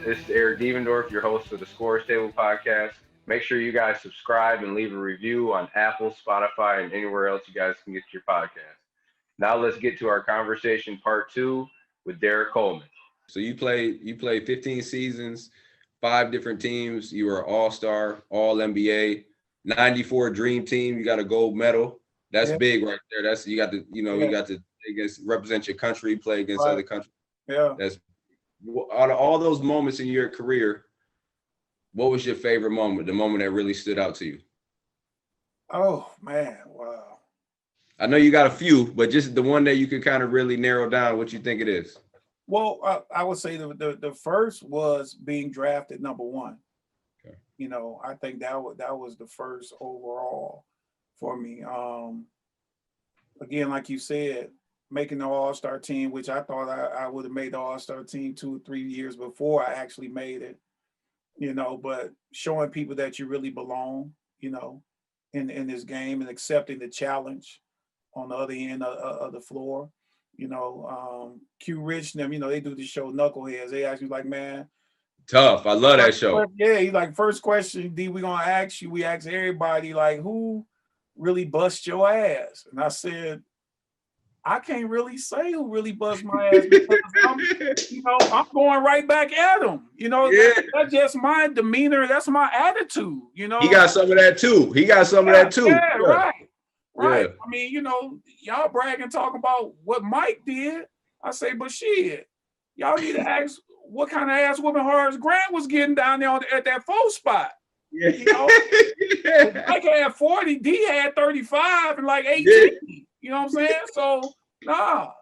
This is Eric Devendorf, your host of the Scores Table podcast. Make sure you guys subscribe and leave a review on Apple, Spotify, and anywhere else you guys can get your podcast. Now let's get to our conversation part two with Derrick Coleman. So you played 15 seasons, 5 different teams. You were all-star, all NBA, 94 dream team. You got a gold medal. That's big right there. That's you got to, you got to represent your country, play against other countries. Yeah. That's out of all those moments in your career, what was your favorite moment? The moment that really stood out to you? Oh man, wow. I know you got a few, but just the one that you could kind of really narrow down what you think it is. Well, I would say the first was being drafted number one. Okay. I think that was the first overall for me. Again, like you said, making the All-Star team, which I thought I would have made the All-Star team 2 or 3 years before I actually made it. But showing people that you really belong, in this game and accepting the challenge on the other end of the floor. Q Rich and them, they do the show Knuckleheads. They ask me like, man. Tough. I love that show. Yeah, he's like, first question, D, we gonna ask you. We ask everybody, like, who really bust your ass? And I said, I can't really say who really bust my ass because I'm going right back at him. That's just my demeanor. That's my attitude. He got some of that too. Yeah, right. Yeah. I mean, y'all bragging, talking about what Mike did. I say, but shit, y'all need to ask what kind of ass whooping Horace Grant was getting down there at that 4 spot. Yeah. Mike had 40, D had 35 and like 18. Yeah. You know what I'm saying? So, nah.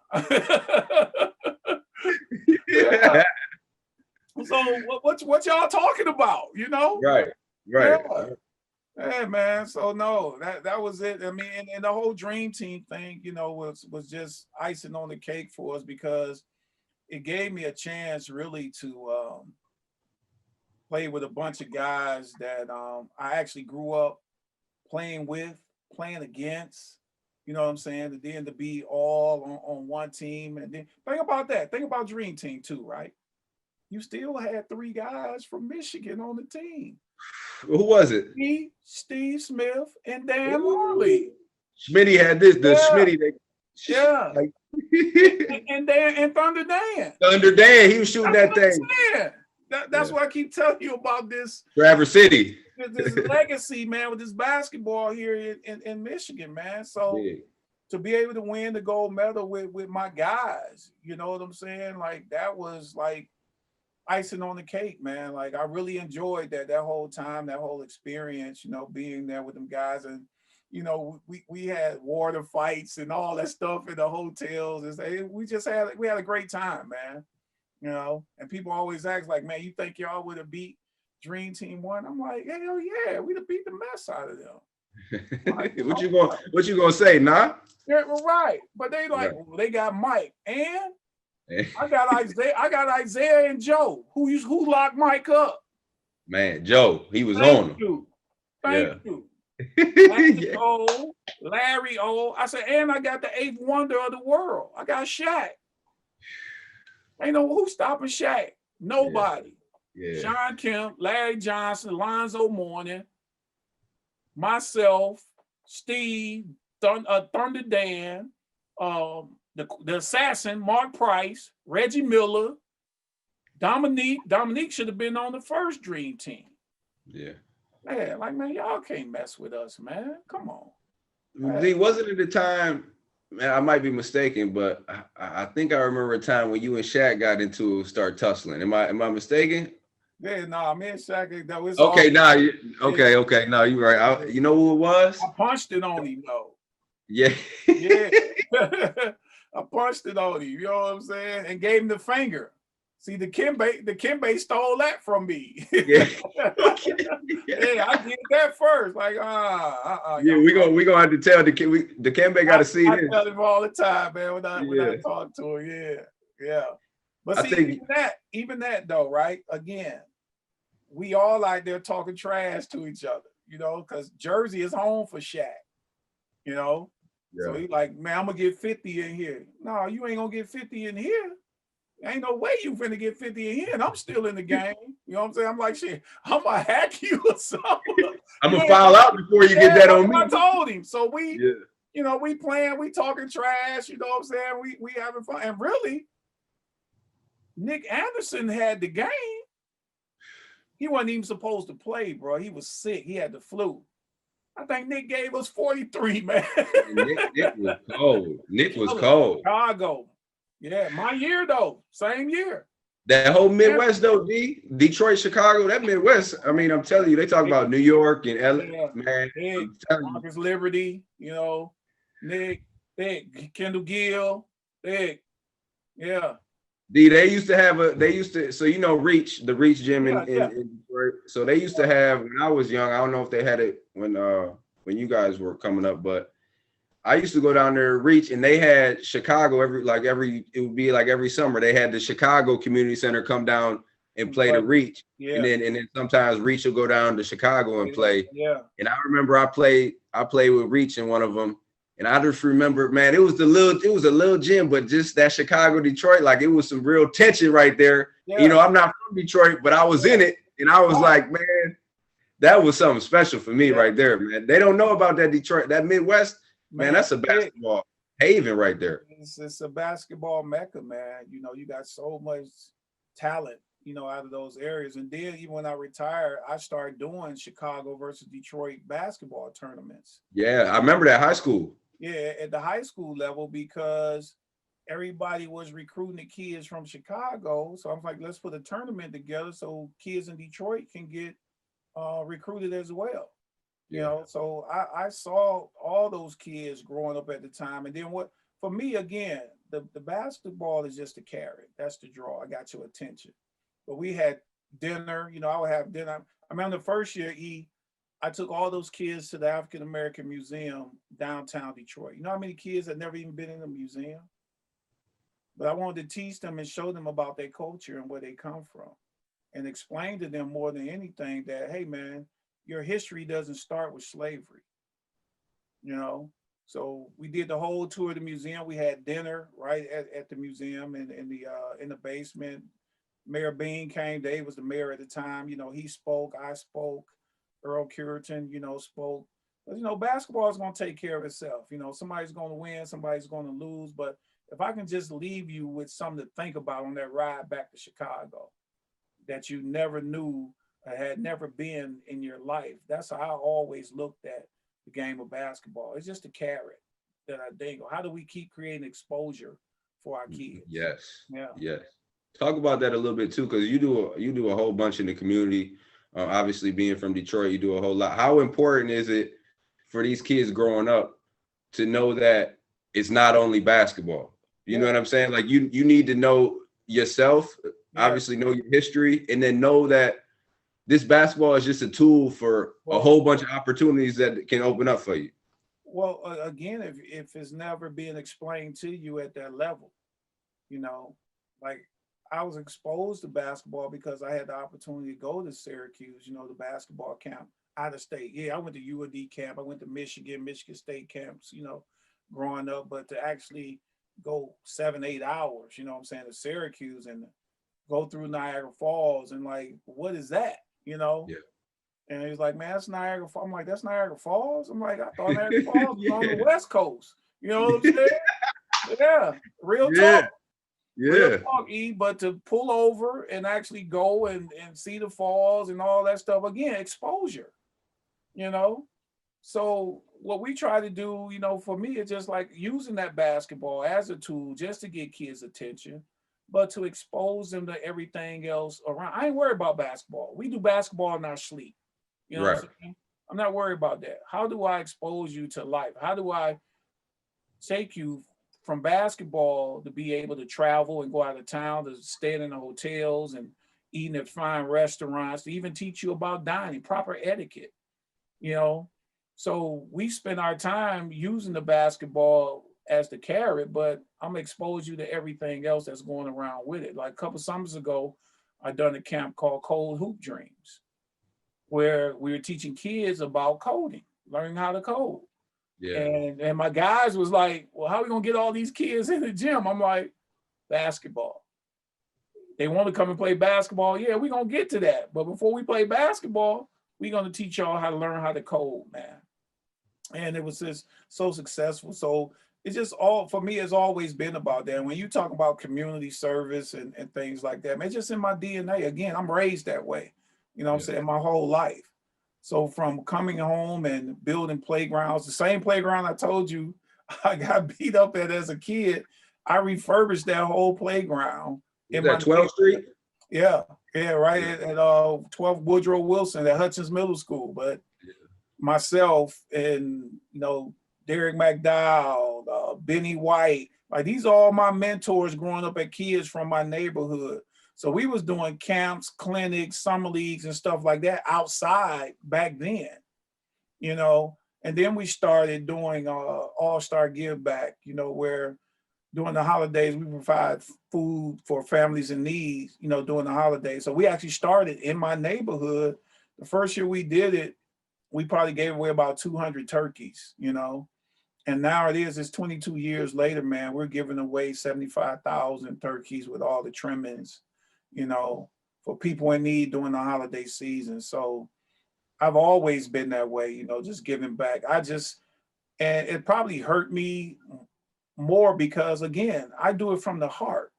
Yeah. So, what y'all talking about? Right. Yeah, man. So no, that was it. I mean, and the whole dream team thing, was just icing on the cake for us because it gave me a chance really to play with a bunch of guys that I actually grew up playing with, playing against. You know what I'm saying? And then to be all on one team, and then think about that. Think about Dream Team too, right? You still had 3 guys from Michigan on the team. Who was it? Steve Smith and Dan Marley. Schmitty had this. The Schmitty. Yeah. and Thunder Dan. Thunder Dan. He was shooting that thing. That's why I keep telling you about this. Traverse City. This legacy, man, with this basketball here in Michigan, man. So to be able to win the gold medal with my guys, you know what I'm saying? Like that was like icing on the cake, man. Like I really enjoyed that whole time, that whole experience, being there with them guys. And we had water fights and all that stuff in the hotels. And we had a great time, man. And people always ask like, man, you think y'all would have beat Dream Team 1? I'm like, hell yeah, we'd have beat the mess out of them. Like, what you gonna say, nah? Yeah, right. But they well, they got Mike and I got Isaiah and Joe who locked Mike up. Man, Joe, he was on him. Thank you. Larry O. I said, and I got the 8th wonder of the world. I got Shaq. Ain't no who's stopping Shaq. Nobody. Yeah. Sean Kemp, Larry Johnson, Lonzo Mourning, myself, Steve, Thunder Dan, the assassin, Mark Price, Reggie Miller, Dominique. Dominique should have been on the first Dream Team. Yeah. Man, like, man, y'all can't mess with us, man. Come on. Wasn't it the time, man, I might be mistaken, but I think I remember a time when you and Shaq got into start tussling. Am I mistaken? Yeah, nah, me and Shaq, that was okay. No, you're right. You know who it was? I punched it on him, though. Yeah. Yeah. I punched it on him, you know what I'm saying? And gave him the finger. See, the Kimbe stole that from me. Yeah. Yeah, I did that first. Like, yeah, we gonna have to tell the Kimbe got to see this. I tell him all the time, man, when I talk to him. Yeah. But see, even that though, right? Again, we all out there talking trash to each other, because Jersey is home for Shaq, So he's like, man, I'm gonna get 50 in here. No, you ain't gonna get 50 in here. Ain't no way you finna get 50 a year and I'm still in the game. You know what I'm saying? I'm like, shit, I'm gonna hack you or something. I'm gonna file out before you get that on me. I told him. So we, Yeah. you know, we playing, we talking trash, you know what I'm saying? We having fun. And really, Nick Anderson had the game. He wasn't even supposed to play, bro. He was sick. He had the flu. I think Nick gave us 43, man. Nick was cold. Nick was cold. Chicago. Yeah, my year though. Same year. That whole Midwest though, Detroit, Chicago, that Midwest. I mean, I'm telling you, they talk about New York and LA, man. Nick, Marcus Liberty, you know, Nick, Kendall Gill, Nick. Yeah. They used to, so you know, the Reach gym in Detroit. So they used to have, when I was young, I don't know if they had it when you guys were coming up, but I used to go down there Reach, and they had Chicago it would be like every summer they had the Chicago Community Center come down and play the Reach. Yeah. And then sometimes Reach will go down to Chicago and play. Yeah. And I remember I played with Reach in one of them. And I just remember, man, it was a little gym, but just that Chicago, Detroit, like it was some real tension right there. Yeah. You know, I'm not from Detroit, but I was in it, and I was like, man, that was something special for me right there, man. They don't know about that Detroit, that Midwest, man. That's a basketball haven right there. It's a basketball mecca, man. You know, you got so much talent, you know, out of those areas. And then even when I retired, I started doing Chicago versus Detroit basketball tournaments. Yeah, I remember that high school. Yeah, at the high school level, because everybody was recruiting the kids from Chicago. So I'm like, let's put a tournament together so kids in Detroit can get recruited as well. You know, so I saw all those kids growing up at the time. And then for me, again, the basketball is just a carrot. That's the draw. I got your attention. But we had dinner, you know, I would have dinner. I remember the first year, I took all those kids to the African American Museum downtown Detroit. You know how many kids had never even been in the museum? But I wanted to teach them and show them about their culture and where they come from, and explain to them more than anything that, hey, man, your history doesn't start with slavery. You know? So we did the whole tour of the museum. We had dinner right at the museum in the basement. Mayor Bean came. Dave was the mayor at the time. You know, he spoke, I spoke. Earl Curitan, you know, spoke. But, you know, basketball is going to take care of itself. You know, somebody's going to win, somebody's going to lose. But if I can just leave you with something to think about on that ride back to Chicago that you never knew or had never been in your life, that's how I always looked at the game of basketball. It's just a carrot that I dangle. How do we keep creating exposure for our kids? Yes. Yeah. Yes. Talk about that a little bit too, because you do a whole bunch in the community. Obviously, being from Detroit, you do a whole lot. How important is it for these kids growing up to know that it's not only basketball? You know what I'm saying? Like you need to know yourself, obviously know your history, and then know that this basketball is just a tool for a whole bunch of opportunities that can open up for you. Well, again, if it's never being explained to you at that level, you know, like I was exposed to basketball because I had the opportunity to go to Syracuse, you know, the basketball camp out of state. Yeah, I went to UAD camp. I went to Michigan State camps, you know, growing up. But to actually go 7-8 hours, you know what I'm saying, to Syracuse and go through Niagara Falls and like, what is that, you know? Yeah. And he was like, man, that's Niagara Falls. I'm like, that's Niagara Falls? I'm like, I thought Niagara Falls was on the West Coast. You know what I'm saying? Yeah, real talk. Yeah. But to pull over and actually go and see the falls and all that stuff, again, exposure, you know? So what we try to do, you know, for me, it's just like using that basketball as a tool just to get kids' attention, but to expose them to everything else around. I ain't worried about basketball. We do basketball in our sleep. You know what I'm saying? I'm not worried about that. How do I expose you to life? How do I take you from basketball to be able to travel and go out of town, to stay in the hotels and eating at fine restaurants, to even teach you about dining, proper etiquette, you know? So we spend our time using the basketball as the carrot, but I'm expose you to everything else that's going around with it. Like a couple summers ago, I done a camp called Code Hoop Dreams, where we were teaching kids about coding, learning how to code. Yeah. And my guys was like, well, how are we gonna get all these kids in the gym? I'm like, basketball. They want to come and play basketball. Yeah, we're going to get to that. But before we play basketball, we're going to teach y'all how to learn how to code, man. And it was just so successful. So it's just all, for me, it's always been about that. When you talk about community service and things like that, man, it's just in my DNA. Again, I'm raised that way, you know what I'm saying, my whole life. So from coming home and building playgrounds, the same playground I told you I got beat up at as a kid, I refurbished that whole playground. In that 12th Street? Yeah, right at 12 Woodrow Wilson at Hutchins Middle School. But myself and, you know, Derrick McDowell, Benny White, like these are all my mentors growing up at kids from my neighborhood. So we was doing camps, clinics, summer leagues and stuff like that outside back then, you know. And then we started doing All-Star Give Back, you know, where during the holidays we provide food for families in need, you know, during the holidays. So we actually started in my neighborhood. The first year we did it, we probably gave away about 200 turkeys, you know. And now it's 22 years later, man, we're giving away 75,000 turkeys with all the trimmings, you know, for people in need during the holiday season. So I've always been that way, you know, just giving back. And it probably hurt me more because, again, I do it from the heart.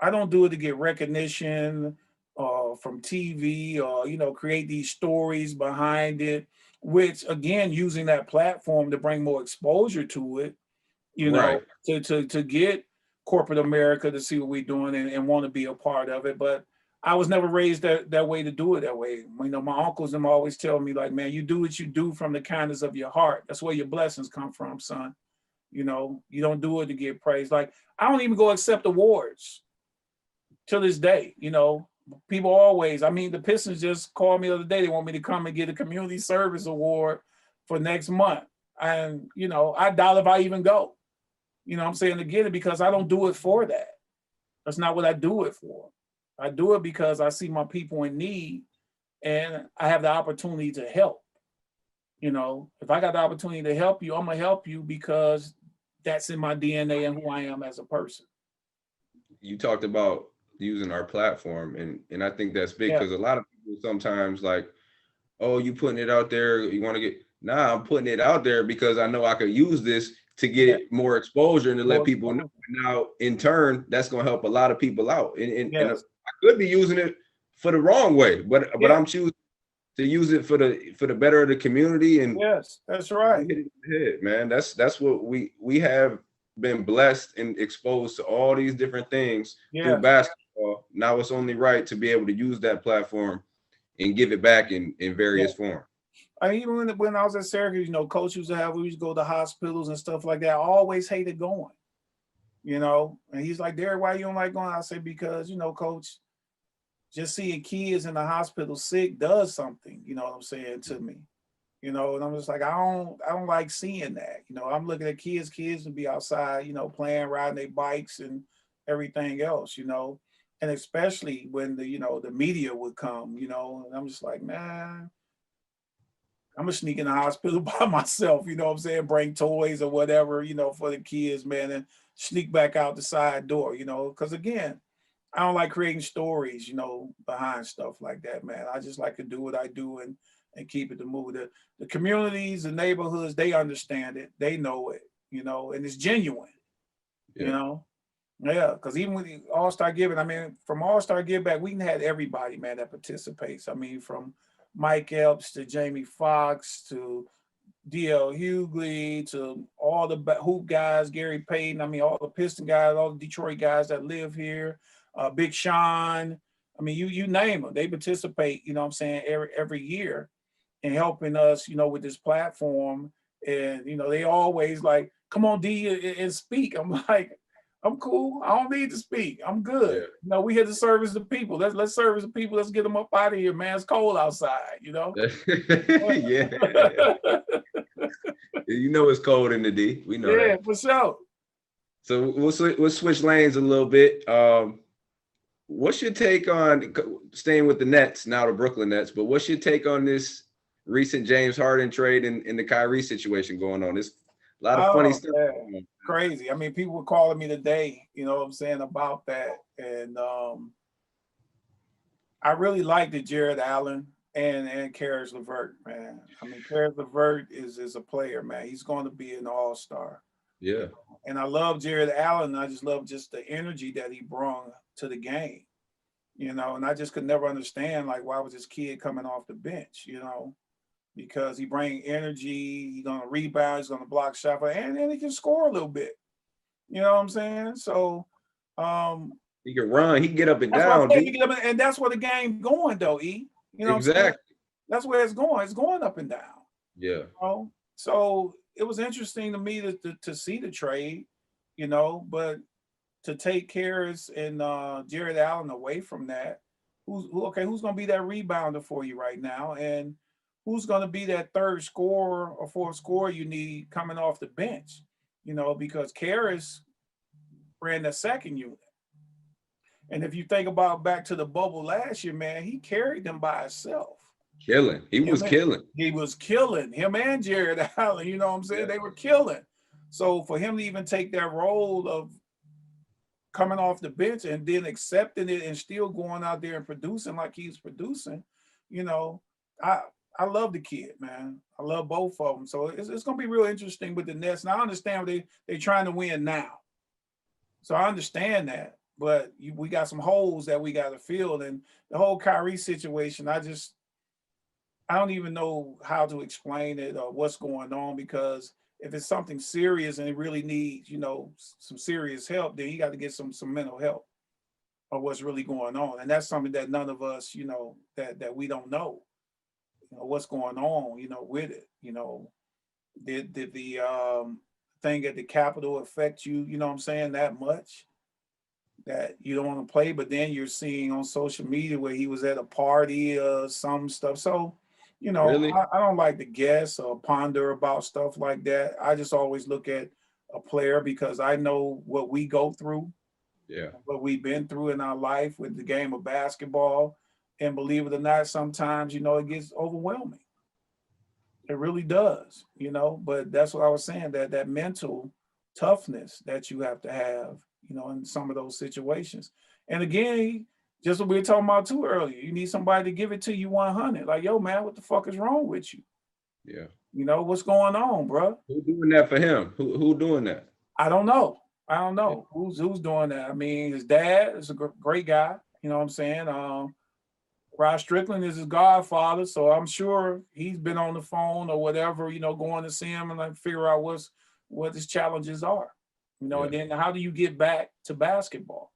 I don't do it to get recognition from TV or, you know, create these stories behind it, which, again, using that platform to bring more exposure to it, you know, to get corporate America to see what we're doing and want to be a part of it. But I was never raised that way to do it that way. You know, my uncles them always tell me, like, man, you do what you do from the kindness of your heart. That's where your blessings come from, son. You know, you don't do it to get praise. Like, I don't even go accept awards to this day. You know, people always, I mean, the Pistons just called me the other day. They want me to come and get a community service award for next month. And, you know, I doubt if I even go, you know what I'm saying, to get it, because I don't do it for that. That's not what I do it for. I do it because I see my people in need and I have the opportunity to help. You know, if I got the opportunity to help you, I'm going to help you because that's in my DNA and who I am as a person. You talked about using our platform, and I think that's big because a lot of people sometimes like, oh, you putting it out there, you want to get, nah, I'm putting it out there because I know I could use this to get more exposure and to let people know. Now, in turn, that's going to help a lot of people out. And I could be using it for the wrong way, but I'm choosing to use it for the better of the community. And yes, that's right. Hit it in the head, man. That's what we have been blessed and exposed to all these different things through basketball. Now it's only right to be able to use that platform and give it back in various forms. I mean, even when I was at Syracuse, you know, coach used to we used to go to hospitals and stuff like that. I always hated going, you know. And he's like, Derrick, why you don't like going? I said, because, you know, coach, just seeing kids in the hospital sick does something, you know what I'm saying, to me. You know, and I'm just like, I don't like seeing that. You know, I'm looking at kids to be outside, you know, playing, riding their bikes and everything else, you know. And especially when the media would come, you know, and I'm just like, man, I'm gonna sneak in the hospital by myself, you know what I'm saying, bring toys or whatever, you know, for the kids, man, and sneak back out the side door, you know, because again, I don't like creating stories, you know, behind stuff like that, man. I just like to do what I do and keep it to move. The communities, the neighborhoods, they understand it, they know it, you know, and it's genuine, you know. Yeah, because even with the All-Star Giving, I mean, from All-Star Give Back, we had everybody, man, that participates. I mean, from Mike Epps to Jamie Foxx to D.L. Hughley to all the hoop guys, Gary Payton, I mean, all the Piston guys, all the Detroit guys that live here, Big Sean, I mean, you name them, they participate, you know what I'm saying, every year in helping us, you know, with this platform. And, you know, they always like, come on, D, and speak. I'm like, I'm cool. I don't need to speak. I'm good. Yeah. You know, we here to service the people. Let's service the people. Let's get them up out of here, man. It's cold outside, you know? Yeah. You know it's cold in the D. We know that. Yeah, for sure. So we'll switch lanes a little bit. What's your take on staying with the Nets, now the Brooklyn Nets, but what's your take on this recent James Harden trade and the Kyrie situation going on? There's a lot of funny stuff. Crazy. I mean, people were calling me today, you know what I'm saying, about that. And I really liked the Jared Allen and Karis LeVert, man. I mean, Karis LeVert is a player, man. He's going to be an all-star. Yeah. And I love Jared Allen. I just love just the energy that he brought to the game, and I just could never understand, like, why was this kid coming off the bench, because he bring energy, he's going to rebound, he's going to block shot, and then he can score a little bit. You know what I'm saying? So he can run, he can get up and that's down. And that's where the game going, though, E. You know exactly. What I'm saying? That's where it's going. It's going up and down. Yeah. So it was interesting to me to see the trade, but to take Karis and Jared Allen away from that, who's going to be that rebounder for you right now, and who's going to be that third scorer or fourth scorer you need coming off the bench, because Karis ran the second unit. And if you think about back to the bubble last year, man, he carried them by himself. Killing. He was killing. Him and Jared Allen, you know what I'm saying? Yeah. They were killing. So for him to even take that role of coming off the bench and then accepting it and still going out there and producing like he's producing, I love the kid, man. I love both of them. So it's going to be real interesting with the Nets. Now I understand they're trying to win now. So I understand that. But we got some holes that we got to fill. And the whole Kyrie situation, I don't even know how to explain it or what's going on, because if it's something serious and it really needs, some serious help, then you got to get some mental help of what's really going on. And that's something that none of us, that we don't know, what's going on, with it. Did the thing at the Capitol affect you, you know what I'm saying, that much that you don't want to play? But then you're seeing on social media where he was at a party or some stuff. So, really? I don't like to guess or ponder about stuff like that. I just always look at a player because I know what we go through, what we've been through in our life with the game of basketball. And believe it or not, sometimes, it gets overwhelming. It really does, but that's what I was saying, that mental toughness that you have to have, in some of those situations. And again, just what we were talking about too earlier, you need somebody to give it to you 100. Like, yo, man, what the fuck is wrong with you? Yeah. What's going on, bro? Who doing that for him? Who doing that? I don't know. Yeah. Who's doing that? I mean, his dad is a great guy. You know what I'm saying? Rod Strickland is his godfather, so I'm sure he's been on the phone or whatever, going to see him and like figure out what his challenges are. And then how do you get back to basketball?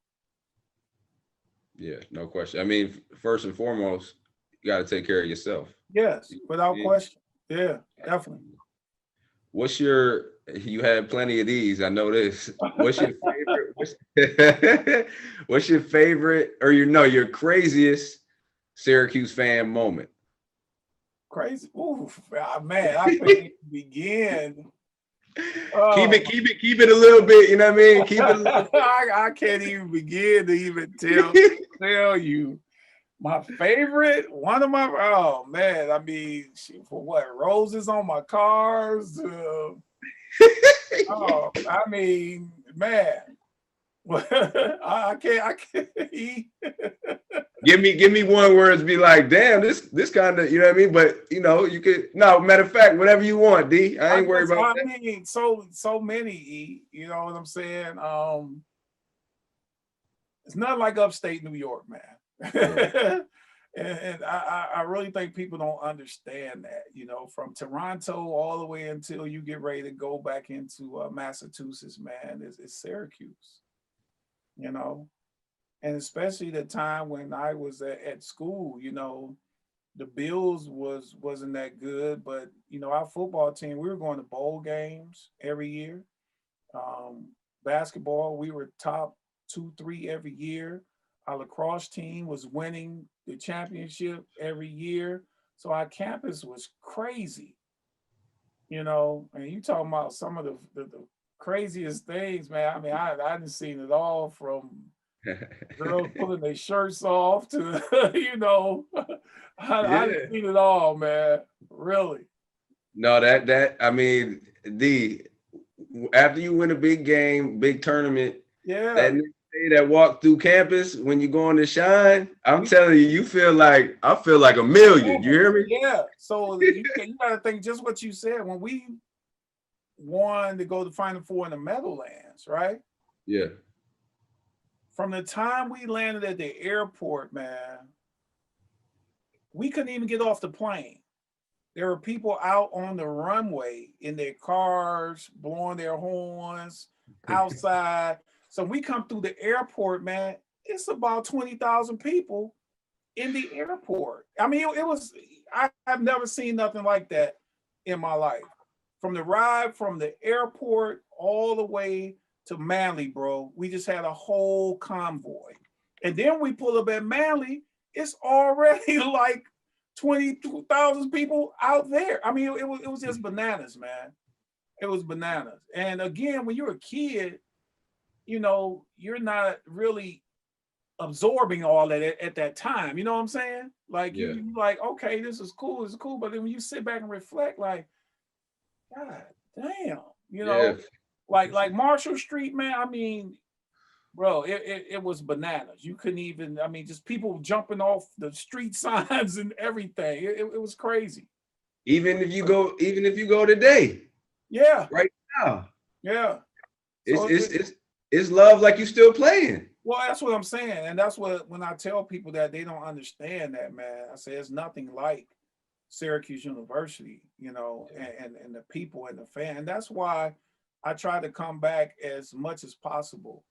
Yeah, no question. I mean, first and foremost, you got to take care of yourself. Yes, without question. Yeah, definitely. You had plenty of these, I know this. What's your favorite? What's your favorite, or your craziest Syracuse fan moment? Crazy? Ooh, man, I can't even begin. Keep it a little bit, you know what I mean? Keep it a little bit. I can't even begin to even tell you my favorite. One of my, oh man, I mean, for what, roses on my cars? I mean, man, I can't. Give me one word to be like, damn, this kind of, you know what I mean? But you could, no, matter of fact, whatever you want, D. I ain't worried about that. I mean, so many, E, you know what I'm saying? It's not like upstate New York, man. and I really think people don't understand that, from Toronto all the way until you get ready to go back into Massachusetts, man, it's Syracuse, And especially the time when I was at school, the Bills wasn't that good, but our football team, we were going to bowl games every year. Basketball, we were top 2-3 every year. Our lacrosse team was winning the championship every year. So our campus was crazy, and you talking about some of the craziest things, man. I mean, I didn't seen it all, from girls pulling their shirts off to, I didn't seen it all, man. Really. No, that I mean, after you win a big game, big tournament, that that walk through campus when you go on to shine, I'm telling you, I feel like a million. You hear me? Yeah. So you gotta think just what you said when we won to go to Final Four in the Meadowlands, right? Yeah. From the time we landed at the airport, man, we couldn't even get off the plane. There were people out on the runway in their cars, blowing their horns outside. So we come through the airport, man. It's about 20,000 people in the airport. I mean, it was, I've never seen nothing like that in my life. From the ride from the airport all the way to Manly, bro, we just had a whole convoy. And then we pull up at Manly, it's already like 22,000 people out there. I mean, it was just bananas, man. It was bananas. And again, when you're a kid, you know, you're not really absorbing all that at that time. You know what I'm saying? Like you like, okay, this is cool, But then when you sit back and reflect, like, God damn, you know, like Marshall Street, man. I mean, bro, it was bananas. You couldn't even, I mean, just people jumping off the street signs and everything. It was crazy. Even if you go today. Yeah. Right now. Yeah. So it's love like you still playing. Well, that's what I'm saying. And that's what, when I tell people that, they don't understand that, man. I say it's nothing like Syracuse University, you know, and the people and the fan. And that's why I try to come back as much as possible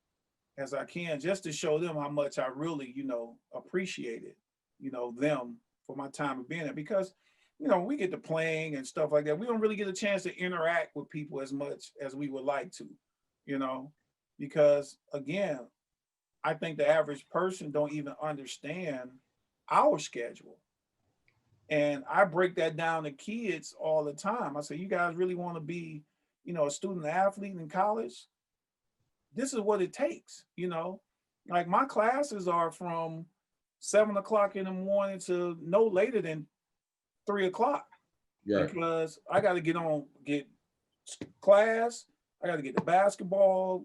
as I can, just to show them how much I really, you know, appreciated, you know, them for my time of being there. Because, you know, we get to playing and stuff like that, we don't really get a chance to interact with people as much as we would like to, you know, because again, I think the average person don't even understand our schedule. And I break that down to kids all the time. I say, you guys really want to be, you know, a student athlete in college? This is what it takes, you know. Like my classes are from 7 o'clock in the morning to no later than 3 o'clock. Right. Because I got to get class. I got to get the basketball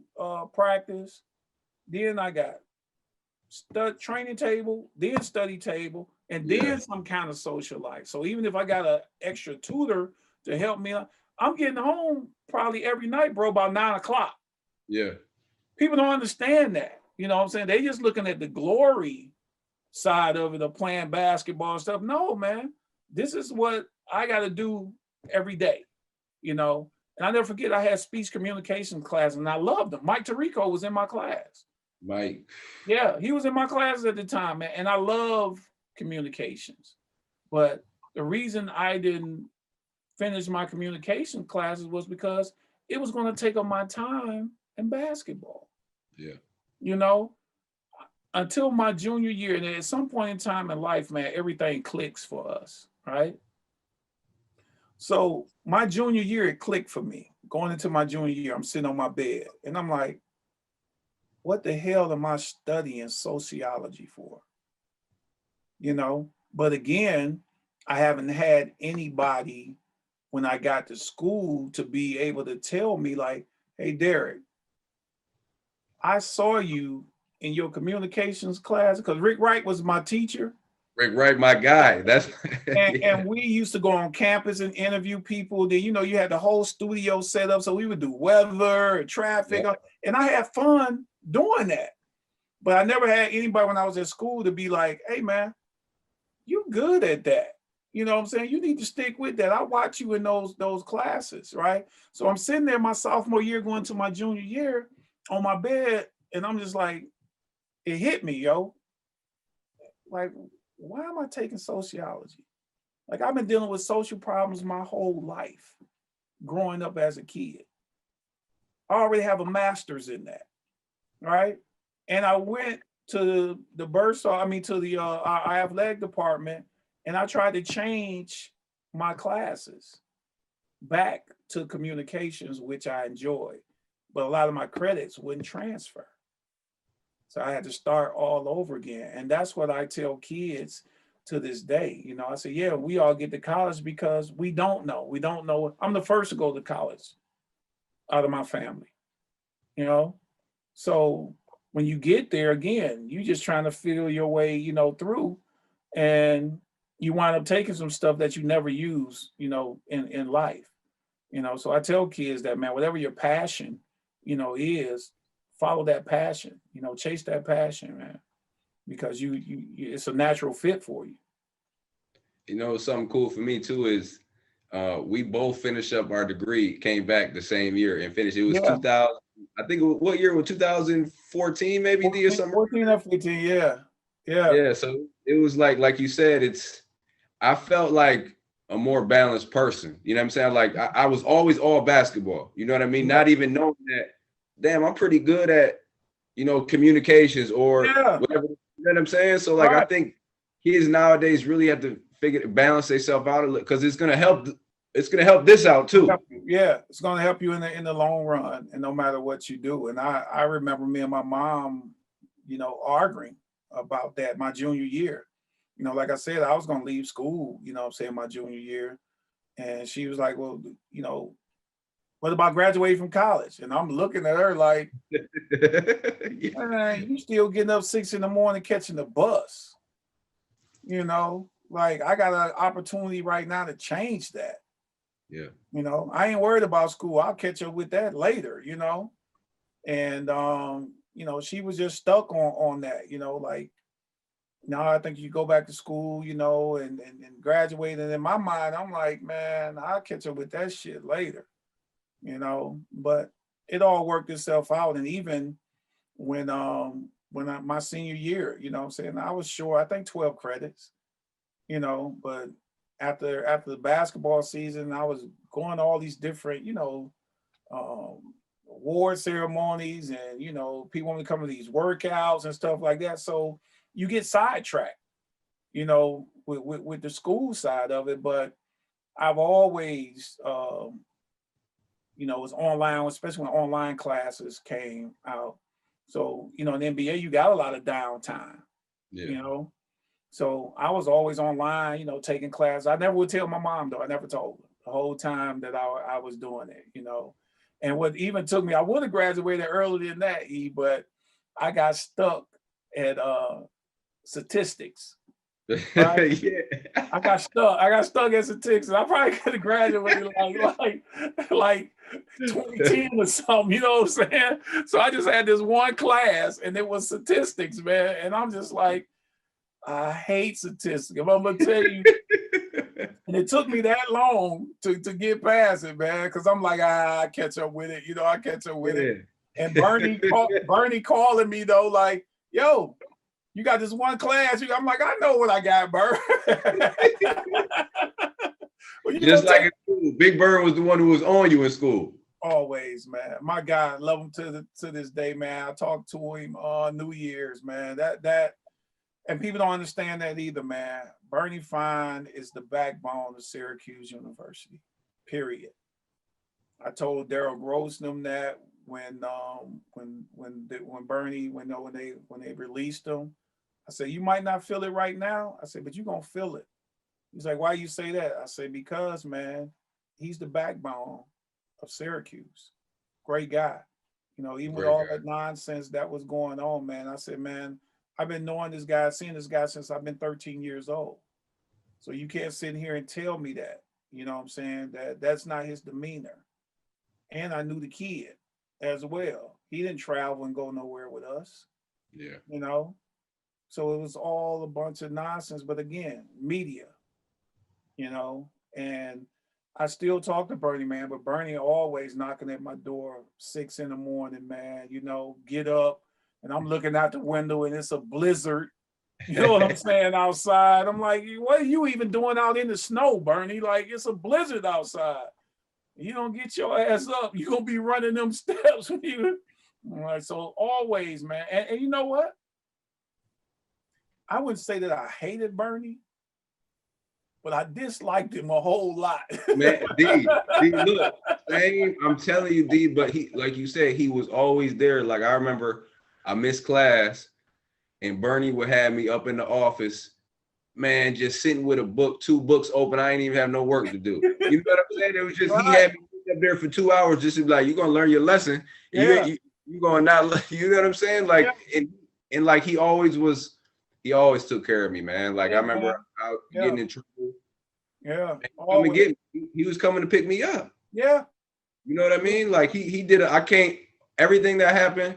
practice. Then I got training table, then study table, and then some kind of social life. So even if I got an extra tutor to help me, I'm getting home probably every night, bro, about 9 o'clock. Yeah. People don't understand that. You know what I'm saying? They just looking at the glory side of it, of playing basketball and stuff. No, man, this is what I got to do every day, you know? And I never forget, I had speech communication class and I loved him. Mike Tirico was in my class. Mike. Yeah, he was in my class at the time, man. And I love communications. But the reason I didn't finish my communication classes was because it was going to take up my time in basketball. Yeah. You know, until my junior year, and at some point in time in life, man, everything clicks for us, right? So my junior year, it clicked for me. Going into my junior year, I'm sitting on my bed and I'm like, what the hell am I studying sociology for? You know, but again, I haven't had anybody when I got to school to be able to tell me like, hey, Derrick, I saw you in your communications class, because Rick Wright was my teacher. Rick Wright, my guy. That's and we used to go on campus and interview people. Then, you know, you had the whole studio set up. So we would do weather and traffic. Yeah. And I had fun doing that. But I never had anybody when I was at school to be like, hey, man, you good at that. You know what I'm saying? You need to stick with that. I watch you in those classes, right? So I'm sitting there my sophomore year going to my junior year on my bed, and I'm just like, it hit me, yo. Like, why am I taking sociology? Like, I've been dealing with social problems my whole life, growing up as a kid. I already have a master's in that, right? And I went to the our athletic department, and I tried to change my classes back to communications, which I enjoyed, but a lot of my credits wouldn't transfer. So I had to start all over again. And that's what I tell kids to this day. You know, I say, yeah, we all get to college because we don't know. We don't know. I'm the first to go to college out of my family, you know? So when you get there, again, you just trying to feel your way, you know, through, and you wind up taking some stuff that you never use, you know, in life. You know, so I tell kids that, man, whatever your passion, you know, is, follow that passion, you know, chase that passion, man, because you it's a natural fit for you. You know, something cool for me too is we both finished up our degree, came back the same year and finished. It was 2000. I think what year was 2014, maybe 14, or something. 14 or 15, yeah. Yeah. So it was like you said, I felt like a more balanced person. You know what I'm saying? Like I was always all basketball. You know what I mean? Not even knowing that, damn, I'm pretty good at, you know, communications or whatever. You know what I'm saying? So like I think kids nowadays really have to balance themselves out a little, because it's gonna help. It's gonna help this out too. Yeah, it's gonna help you in the long run, and no matter what you do. And I remember me and my mom, you know, arguing about that my junior year. You know, like I said, I was gonna leave school, you know what I'm saying, my junior year. And she was like, well, you know, what about graduating from college? And I'm looking at her like, man, you still getting up 6 a.m. catching the bus. You know, like I got an opportunity right now to change that. Yeah. You know, I ain't worried about school. I'll catch up with that later, you know. And you know, she was just stuck on that, you know, like, now I think you go back to school, you know, and graduate. And in my mind, I'm like, man, I'll catch up with that shit later, you know. But it all worked itself out. And even when my senior year, you know what I'm saying, I was short, I think 12 credits, you know, but after the basketball season, I was going to all these different, you know, award ceremonies, and, you know, people want to come to these workouts and stuff like that. So you get sidetracked, you know, with the school side of it. But I've always, you know, was online, especially when online classes came out. So, you know, in the NBA, you got a lot of downtime, you know. So I was always online, you know, taking classes. I never would tell my mom, though. I never told her the whole time that I was doing it, you know. And what even took me, I would have graduated earlier than that, but I got stuck at statistics. Right? I got stuck at statistics. I probably could have graduated like 2010 or something, you know what I'm saying? So I just had this one class, and it was statistics, man. And I'm just like, I hate statistics. I'm gonna tell you, and it took me that long to get past it, man, because I'm like, I catch up with it, you know, I catch up with it. And Bernie calling me though, like, yo, you got this one class. I'm like, I know what I got, Bird. Well, just like in school, Big Bird was the one who was on you in school. Always, man. My God, love him to this day, man. I talk to him on New Year's, man. That, and people don't understand that either, man. Bernie Fine is the backbone of Syracuse University. Period. I told Daryl Grossnum that when they released him. I said, you might not feel it right now. I said, but you're gonna feel it. He's like, why you say that? I said, because, man, he's the backbone of Syracuse. Great guy. You know, even with all that nonsense that was going on, man. I said, man, I've been knowing this guy, seeing this guy since I've been 13 years old. So you can't sit here and tell me that, you know what I'm saying, that's not his demeanor. And I knew the kid as well. He didn't travel and go nowhere with us. Yeah. You know? So it was all a bunch of nonsense. But again, media, you know, and I still talk to Bernie, man, but Bernie always knocking at my door 6 a.m, man, you know, get up, and I'm looking out the window and it's a blizzard. You know what I'm saying, outside. I'm like, what are you even doing out in the snow, Bernie? Like, it's a blizzard outside. You don't get your ass up, you're going to be running them steps. All right, so always, man. And you know what? I wouldn't say that I hated Bernie, but I disliked him a whole lot. Man, D, look, same. I'm telling you, D, but he, like you said, he was always there. Like, I remember I missed class and Bernie would have me up in the office, man, just sitting with a book, 2 books open. I ain't even have no work to do. You know what I'm saying? It was just, he had me up there for 2 hours just to be like, you're going to learn your lesson. Yeah. You going not, you know what I'm saying? Like, and like he always took care of me, man. Like I remember out getting in trouble. Yeah. Come and get me. He was coming to pick me up. Yeah. You know what I mean? Like he did it. I can't, everything that happened,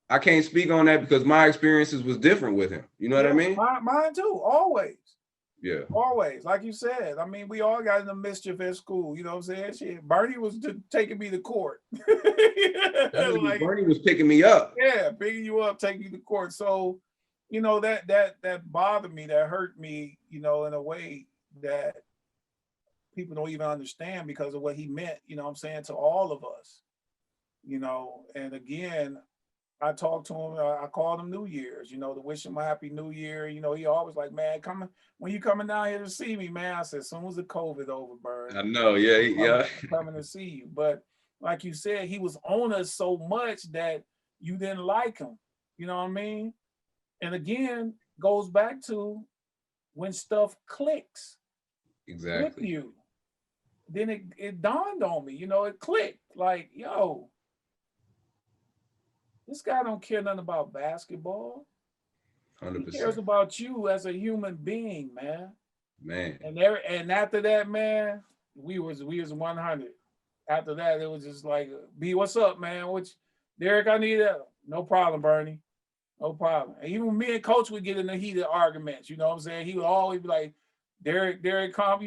I can't speak on that because my experiences was different with him. You know what I mean? Mine too, always. Yeah. Always. Like you said, I mean, we all got in the mischief at school. You know what I'm saying? Shit, Bernie was taking me to court. Like, Bernie was picking me up. Yeah, picking you up, taking you to court. So, you know, that bothered me, that hurt me, you know, in a way that people don't even understand because of what he meant, you know what I'm saying, to all of us. You know, and again, I talked to him, I called him New Year's, you know, to wish him a happy New Year. You know, he always like, man, when you coming down here to see me, man. I said, as soon as the COVID over, Bird. I know, yeah. Coming to see you. But like you said, he was on us so much that you didn't like him. You know what I mean? And again, goes back to when stuff clicks. Exactly. With you. Then it dawned on me, you know, it clicked. Like, yo, this guy don't care nothing about basketball. 100%. He cares about you as a human being, man. Man. And after that, man, we was 100. After that, it was just like, B, what's up, man? Derrick, I need that. No problem, Bernie. No problem. And even me and Coach would get in the heated arguments. You know what I'm saying? He would always be like, Derrick, calm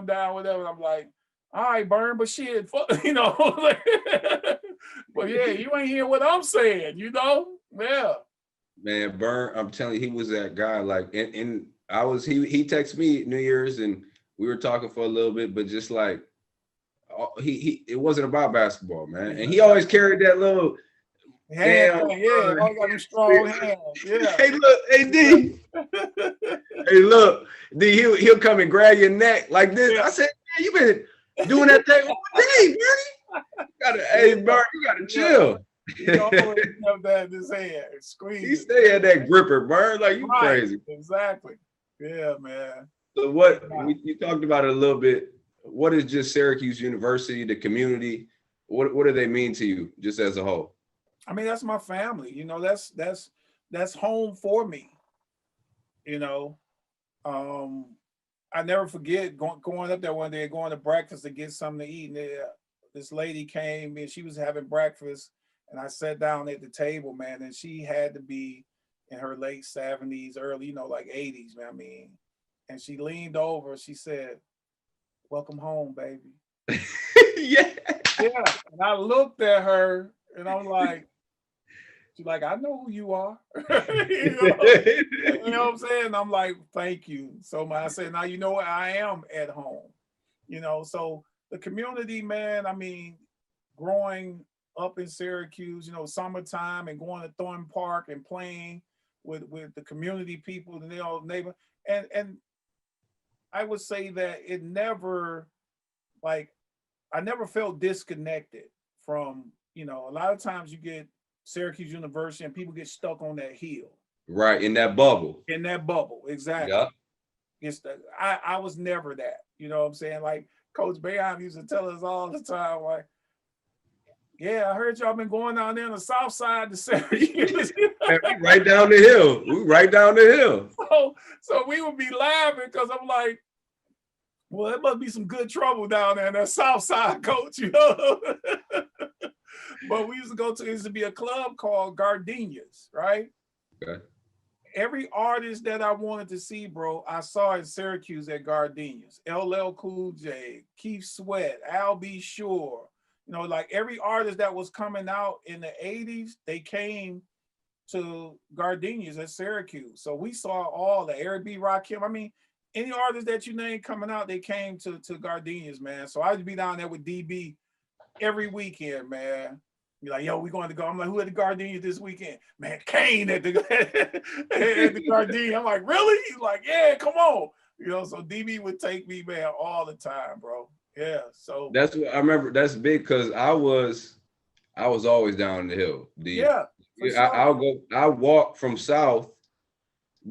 down, whatever. I'm like, all right, Burn, but shit, fuck, you know. But yeah, you ain't hear what I'm saying, you know? Yeah. Man, Burn, I'm telling you, he was that guy. Like, and I was, he texted me New Year's and we were talking for a little bit, but just like, it wasn't about basketball, man. And he always carried that little hand, I got them strong hands. Yeah. Hey, look, hey D. Hey, look, D, he'll come and grab your neck like this. Yeah. I said, man, you been doing that thing all day, Bernie. Hey, Bernie, you gotta chill. He always have that in his hand. Squeeze. He stay at that gripper, Bernie. Like, you crazy. Exactly. Yeah, man. So you talked about it a little bit. What is just Syracuse University, the community? What do they mean to you, just as a whole? I mean, that's my family. You know, that's home for me. You know, I never forget going up there one day, going to breakfast to get something to eat. And this lady came and she was having breakfast, and I sat down at the table, man, and she had to be in her late 70s, early, you know, like 80s, man. I mean, and she leaned over, she said, "Welcome home, baby." Yeah. And I looked at her and I'm like, she's like, I know who you are. You know what I'm saying? I'm like, thank you so much. I said, now you know what? I am at home. You know, so the community, man, I mean, growing up in Syracuse, you know, summertime and going to Thornton Park and playing with the community people and their old neighbor. And I would say that it never, like, I never felt disconnected from, you know, a lot of times you get Syracuse University and people get stuck on that hill. Right, in that bubble. In that bubble, exactly. Yeah. I was never that, you know what I'm saying? Like Coach Boeheim used to tell us all the time, like, yeah, I heard y'all been going down there on the south side to Syracuse. Right down the hill. We right down the hill. So we would be laughing because I'm like, well, there must be some good trouble down there in that south side, Coach, you know? But we used to go to, it used to be a club called Gardenias, right? Okay. Every artist that I wanted to see, bro, I saw in Syracuse at Gardenias. LL Cool J, Keith Sweat, Al B. Sure. You know, like every artist that was coming out in the 80s, they came to Gardenias at Syracuse. So we saw all the Eric B. Rakim. I mean, any artist that you name coming out, they came to Gardenias, man. So I'd be down there with DB every weekend, man. Be like, yo, we going to go. I'm like, who at the Gardenia this weekend? Man, Kane at the, at the Gardenia. I'm like, really? He's like, yeah, come on. You know, so DB would take me, man, all the time, bro. Yeah. So that's what I remember. That's big because I was always down the hill. Yeah. Sure. I walk from south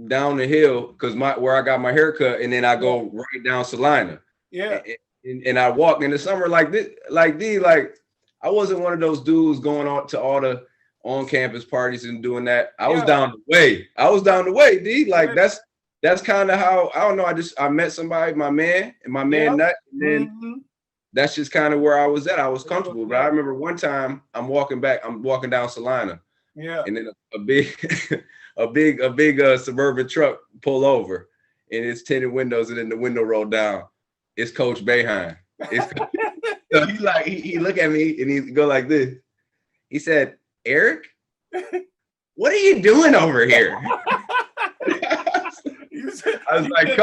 down the hill because where I got my haircut, and then I go right down Salina. Yeah. And I walk in the summer like this, like I wasn't one of those dudes going on to all the on campus parties and doing that. I was down the way. D. Like that's kind of how, I don't know. I met somebody, my man, Nut, and then that's just kind of where I was at. I was comfortable. But I remember one time I'm walking down Salina. Yeah. And then a big suburban truck pull over, and it's tinted windows, and then the window rolled down. It's Coach Boeheim. So he look at me and he go like this. He said, "Eric, what are you doing over here?" I was like,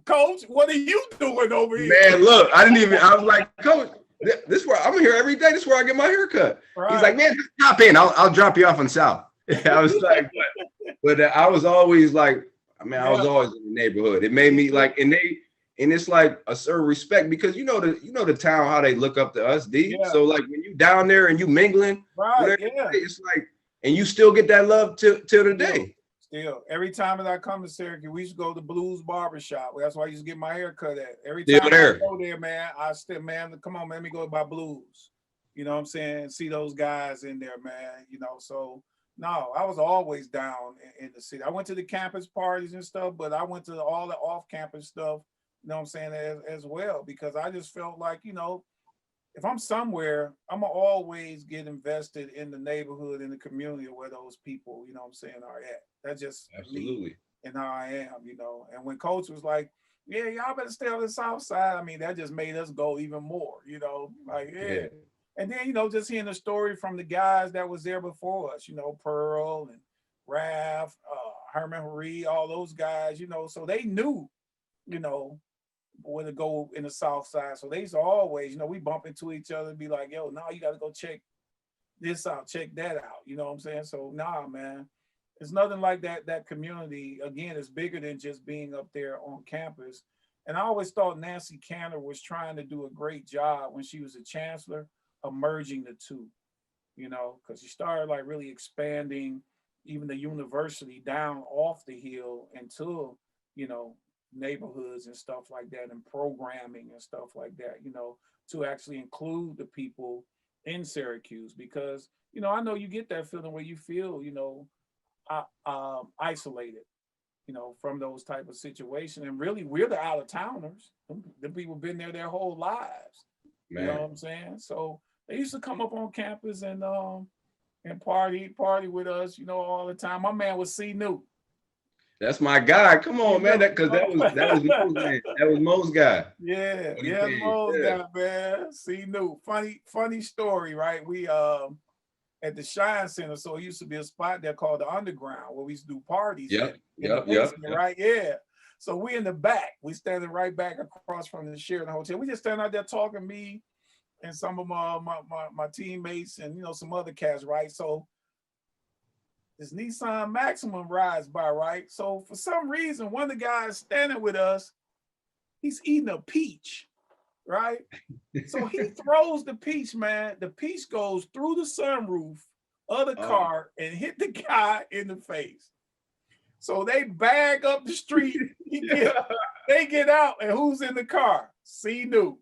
Coach, what are you doing over here? Man, look, I was like, Coach, this is where I'm here every day. This is where I get my hair cut. Right. He's like, man, hop in. I'll drop you off on South. I was like, but I was always like, I was always in the neighborhood. It made me like, and it's like a certain respect because you know the town, how they look up to us, D. Yeah. So like when you down there and you mingling, right? It's like, and you still get that love till today. Still, every time that I come to Syracuse, we used to go to Blues Barbershop. That's why I used to get my hair cut at. Every time I go there, man, come on, man, let me go by Blues. You know what I'm saying? See those guys in there, man. You know, so no, I was always down in the city. I went to the campus parties and stuff, but I went to all the off-campus stuff, you know what I'm saying, as well, because I just felt like, you know, if I'm somewhere, I'm gonna always get invested in the neighborhood, in the community where those people, you know what I'm saying, are at. That's just me and how I am, you know. And when Coach was like, yeah, y'all better stay on the South Side, I mean, that just made us go even more, you know, like, yeah. And then, you know, just hearing the story from the guys that was there before us, you know, Pearl and Raph, Herman Haree, all those guys, you know, so they knew, you know, where to go in the South Side. So they used to always, you know, we bump into each other and be like, yo, now you got to go check this out, check that out. You know what I'm saying? So nah, man, it's nothing like that community. Again, it's bigger than just being up there on campus. And I always thought Nancy Cantor was trying to do a great job when she was a chancellor of merging the two, you know, because she started like really expanding even the university down off the hill into, you know, neighborhoods and stuff like that, and programming and stuff like that, you know, to actually include the people in Syracuse. Because, you know, I know you get that feeling where you feel, you know, isolated, you know, from those type of situations. And really, we're the out-of-towners. The people been there their whole lives. Man. You know what I'm saying? So they used to come up on campus and party with us, you know, all the time. My man was C. Newt. That's my guy. Come on, man. That was Mo's man. That was Mo's guy. Yeah, Mo's guy, man. See, Newt. Funny story, right? We at the Shine Center, so it used to be a spot there called the Underground where we used to do parties. Yep. Right? Yeah. So we in the back. We standing right back across from the Sheraton Hotel. We just standing out there talking, me and some of my teammates and, you know, some other cats, right? So this Nissan Maximum rides by, right? So for some reason, one of the guys standing with us, he's eating a peach, right? So he throws the peach, man. The peach goes through the sunroof of the car and hit the guy in the face. So they bag up the street. They get out, and who's in the car? C. Newt.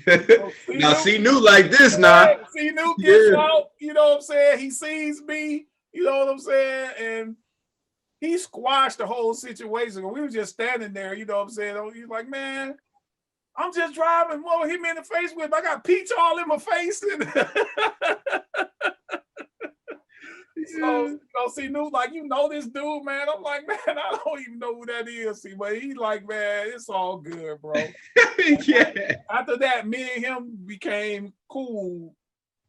So C. Newt like this now. C. Newt gets out, you know what I'm saying? He sees me. You know what I'm saying? And he squashed the whole situation. We were just standing there, you know what I'm saying? He's like, man, I'm just driving. Well, hit me in the face with, I got peach all in my face. So, you know, see, Newt, like, you know this dude, man. I'm like, man, I don't even know who that is. See, but he's like, man, it's all good, bro. After that, me and him became cool.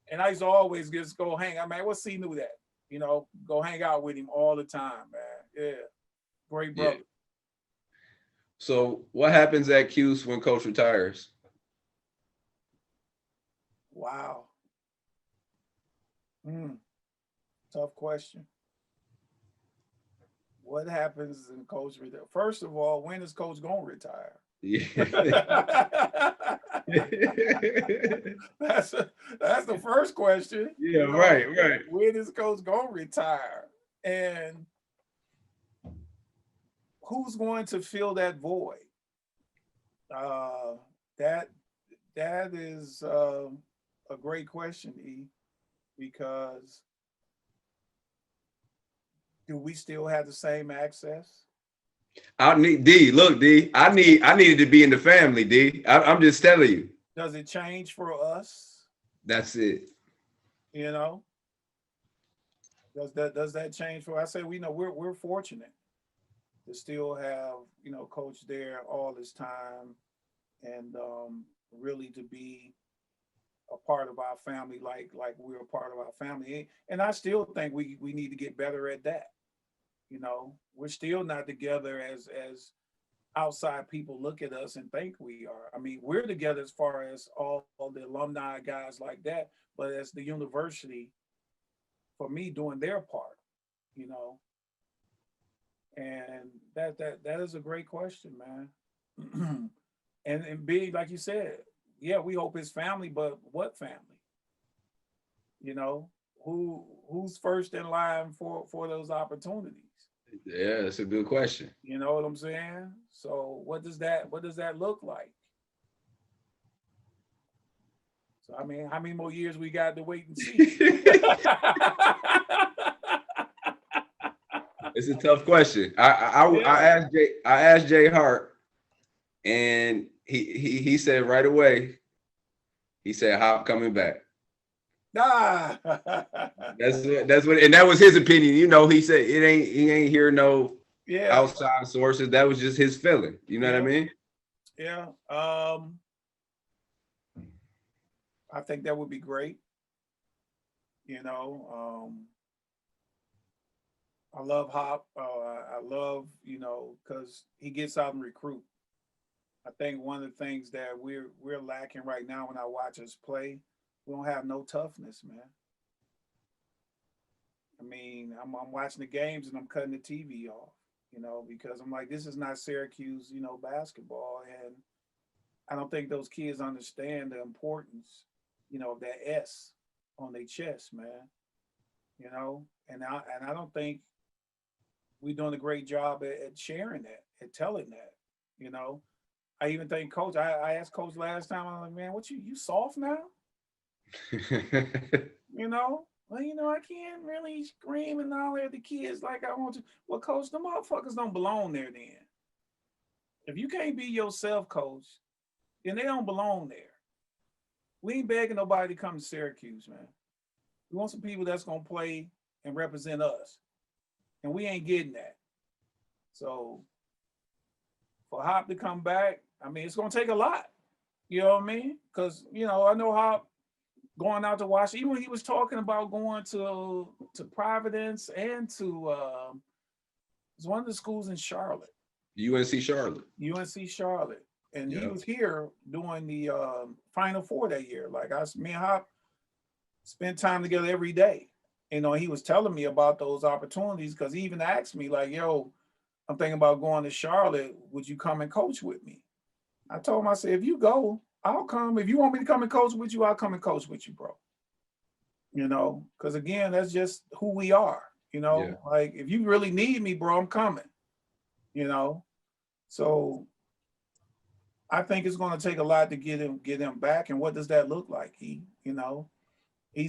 And I used to always just go hang out, man. What's C. Newt at? You know, go hang out with him all the time, man. Yeah. Great brother. Yeah. So what happens at Cuse when Coach retires? Wow. Tough question. What happens in Coach retire? First of all, when is Coach gonna retire? Yeah. That's the first question. Yeah, right. When is Coach gonna retire? And who's going to fill that void? That is a great question, E. because do we still have the same access? I need D. Look, D. I needed to be in the family, D. I'm just telling you. Does it change for us? That's it. You know, does that change for? I say we know we're fortunate to still have Coach there all this time, and really to be a part of our family, like we're a part of our family. And I still think we need to get better at that. We're still not together as outside people look at us and think we are. I mean, we're together as far as all the alumni guys like that, but as the university, for me, doing their part, and that is a great question, man. and big, like you said, yeah, we hope it's family, but what family? Who's first in line for those opportunities? Yeah, that's a good question. You know what I'm saying? So what does that look like? So I mean, how many more years we got to wait and see? It's a tough question. I asked Jay Hart, and he said right away, he said Hop coming back. That's what, and that was his opinion. He said he ain't hear no outside sources. That was just his feeling. You know what I mean? Yeah. I think that would be great. I love Hop. I love, because he gets out and recruit. I think one of the things that we're lacking right now when I watch us play, we don't have no toughness, man. I mean, I'm watching the games and I'm cutting the TV off, because I'm like, this is not Syracuse, basketball. And I don't think those kids understand the importance, of that S on their chest, man. And I don't think we're doing a great job at sharing that, at telling that, I even think Coach, I asked Coach last time, I'm like, man, what you soft now? Well, I can't really scream and holler at the kids like I want to. Well, Coach, the motherfuckers don't belong there then. If you can't be yourself, Coach, then they don't belong there. We ain't begging nobody to come to Syracuse, man. We want some people that's going to play and represent us. And we ain't getting that. So for Hop to come back, I mean, it's going to take a lot. You know what I mean? Because, I know Hop going out to Washington, even when he was talking about going to Providence and to it's one of the schools in Charlotte. UNC Charlotte. UNC Charlotte. And he was here doing the Final Four that year. Like me and Hop spent time together every day. He was telling me about those opportunities because he even asked me, like, yo, I'm thinking about going to Charlotte. Would you come and coach with me? I told him, I said, if you go, I'll come. If you want me to come and coach with you, I'll come and coach with you, bro. Because again, that's just who we are. Like if you really need me, bro, I'm coming. So I think it's going to take a lot to get him back. And what does that look like? He's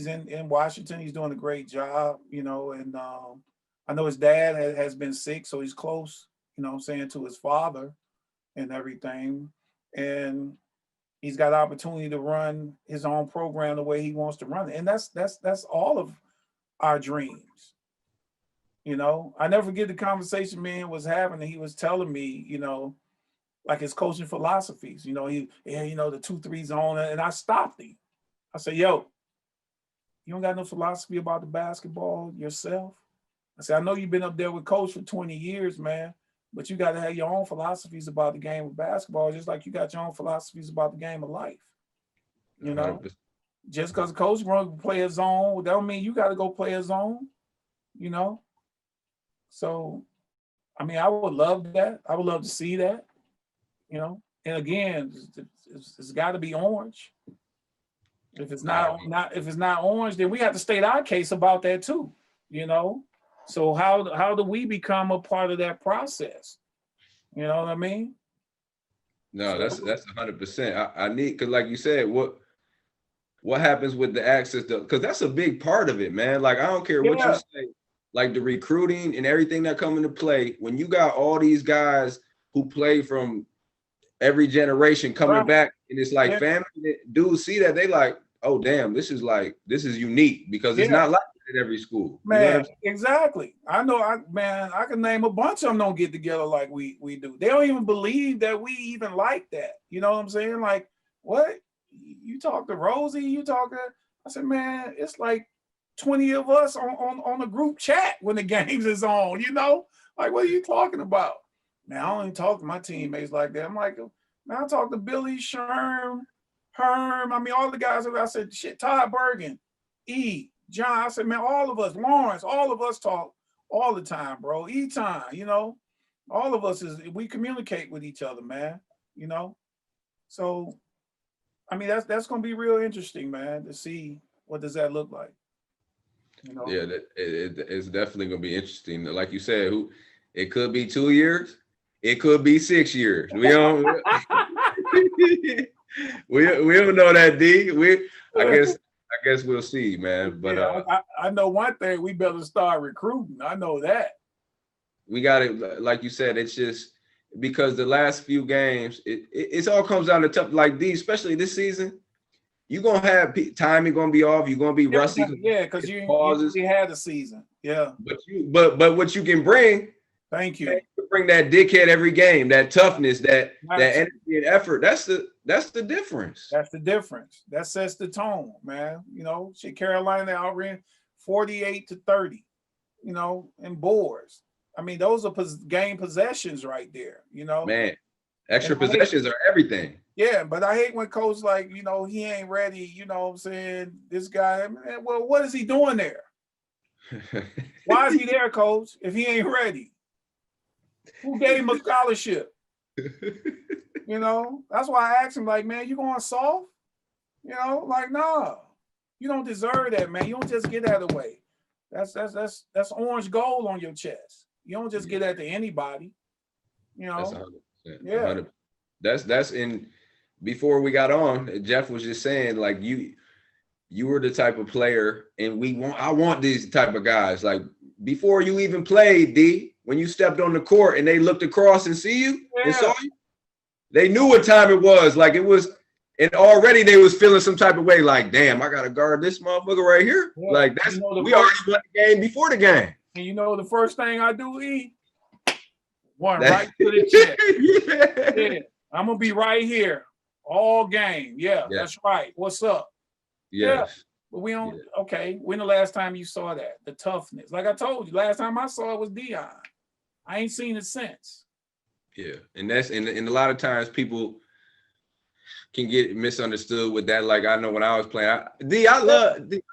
in Washington. He's doing a great job, and I know his dad has been sick, so he's close, to his father and everything. And he's got opportunity to run his own program the way he wants to run it. And that's all of our dreams. I never forget the conversation man was having, and he was telling me, like his coaching philosophies, the 2-3 zone. And I stopped him. I said, yo, you don't got no philosophy about the basketball yourself? I said, I know you've been up there with coach for 20 years, man, but you got to have your own philosophies about the game of basketball, just like you got your own philosophies about the game of life. 100%. Just because coach wants to play a zone, that don't mean you got to go play a zone, So, I mean, I would love that. I would love to see that, And again, it's got to be orange. If it's not orange, then we have to state our case about that too, So how do we become a part of that process? You know what I mean? No, that's 100%. I need, because like you said, what happens with the access to, because that's a big part of it, man. Like, I don't care what you say, like the recruiting and everything that come into play. When you got all these guys who play from every generation coming back, and it's like family, dudes see that, they like, oh damn, this is unique, because it's not like that at every school. Man, you know what I'm saying? exactly. I know, I can name a bunch of them don't get together like we do. They don't even believe that we even like that. You know what I'm saying? Like, what? You talk to Rosie, you talk to, I said, man, it's like 20 of us on a group chat when the games is on, you know? Like, what are you talking about? Man, I don't even talk to my teammates like that. I'm like, man, I talk to Billy, Sherm, Herm. I mean, all the guys. I said, shit, Todd Bergen, E, John. I said, man, all of us, Lawrence, all of us talk all the time, bro. E-time, you know? All of us, we communicate with each other, man, you know? So, I mean, that's going to be real interesting, man, to see what does that look like. You know? Yeah, it's definitely going to be interesting. Like you said, it could be 2 years, it could be 6 years. We don't we don't know that, D. I guess we'll see, man. But I know one thing: we better start recruiting. I know that. We got it, like you said. It's just because the last few games, it all comes down to tough. Like these, especially this season, you're gonna have timing gonna be off. You're gonna be rusty. Yeah, because you had a season. Yeah. But what you can bring. Thank you. Bring that dickhead every game, that toughness, that energy and effort. That's the difference. That's the difference. That sets the tone, man. You know, shit, Carolina outran 48-30, you know, in boards. I mean, those are game possessions right there, you know. Man, extra possessions are everything. Yeah, but I hate when coach like, you know, he ain't ready, you know what I'm saying? This guy, man, well, what is he doing there? Why is he there, coach, if he ain't ready? Who gave him a scholarship? You know, that's why I asked him, like, man, you going soft? You know, like, no, you don't deserve that, man. You don't just get that away. That's orange gold on your chest. You don't just get that to anybody. You know, that's 100%. Yeah, 100%. That's in. Before we got on, Jeff was just saying, like, you were the type of player, and I want these type of guys. Like, before you even played, D. When you stepped on the court and they looked across and see you and saw you, they knew what time it was. Like it was, and already they was feeling some type of way. Like, damn, I gotta guard this motherfucker right here. Yeah. Like that's we already won the game before the game. And you know the first thing I do, one right to the chest. Yeah, I'm gonna be right here all game. Yeah, that's right. What's up? Yes. Yeah. But we don't. Yeah. Okay, when the last time you saw that? The toughness. Like I told you, last time I saw it was Dion. I ain't seen it since. Yeah, and that's and a lot of times people can get misunderstood with that. Like I know when I was playing, I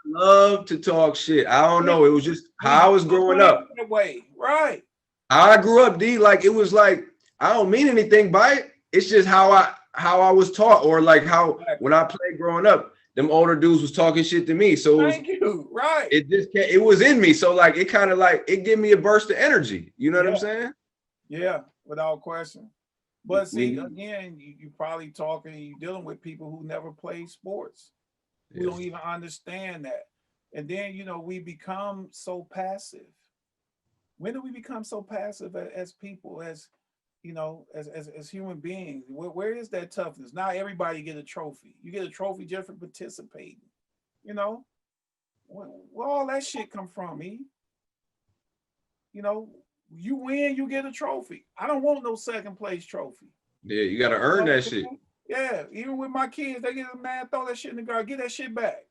love to talk shit. I don't know. It was just how I was growing up. That way, right? I grew up, D. Like it was like I don't mean anything by it. It's just how I was taught, or like how when I played growing up. Them older dudes was talking shit to me. So thank you. Right. It was in me. So like, it kind of like, it gave me a burst of energy. You know what I'm saying? Yeah, without question. But see, again, you probably you're dealing with people who never played sports. We don't even understand that. And then, you know, we become so passive. When do we become so passive as people, as, you know, as human beings? Where is that toughness? Now everybody get a trophy. You get a trophy just for participating. You know, where all that shit come from, You know, you win, you get a trophy. I don't want no second place trophy. Yeah, you got to earn that shit. Yeah, even with my kids, they get a man, throw that shit in the guard, get that shit back.